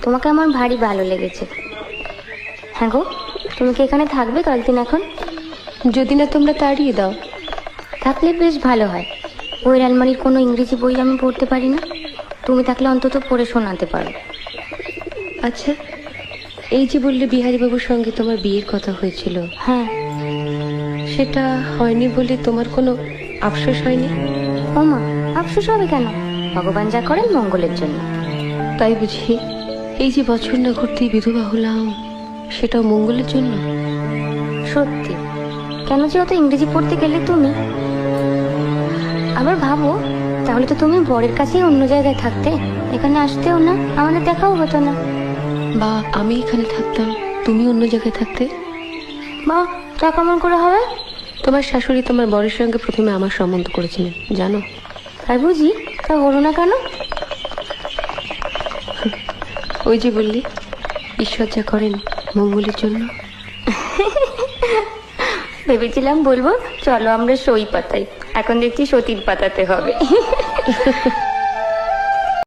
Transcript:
তোমাকে আমার ভারী ভালো লেগেছে। হ্যাঁ গো, তুমি কি এখানে থাকবে কয়েকদিন এখন? যদি না তোমরা তাড়িয়ে দাও। থাকলে বেশ ভালো হয়। ওই আলমারির কোনো ইংরেজি বই আমি পড়তে পারি না, তুমি থাকলে অন্তত পড়ে শোনাতে পারো। আচ্ছা, এই যে বললে বিহারীবাবুর সঙ্গে তোমার বিয়ের কথা হয়েছিল, হ্যাঁ। সেটা হয়নি বলে তোমার কোনো আফসোস হয়নি? ও মা, আফসোস হবে কেন? ভগবান যা করেন মঙ্গলের জন্য। তাই বুঝি? এই যে বছর না ঘুরতেই বিধবা হলাম, সেটাও মঙ্গলের জন্য? সত্যি। কেন যে অত ইংরেজি পড়তে গেলে তুমি? আবার ভাবো, তাহলে তো তুমি বরের কাছেই অন্য জায়গায় থাকতে, এখানে আসতেও না, আমাদের দেখাও হতো না। বা আমি এখানে থাকতাম, তুমি অন্য জায়গায় থাকতে। বা তা কেমন করে হবে? তোমার শাশুড়ি তোমার বরের সঙ্গে প্রথমে আমার সম্বন্ধ করেছিলেন, জানো? তাই বুঝি? তা হলো না কেন? ওই যে বললি, ঈশ্বর যা করেন মঙ্গলের জন্য। ভেবেছিলাম বলবো চলো আমরা সই পাতাই, এখন দেখছি সতীর পাতাতে হবে।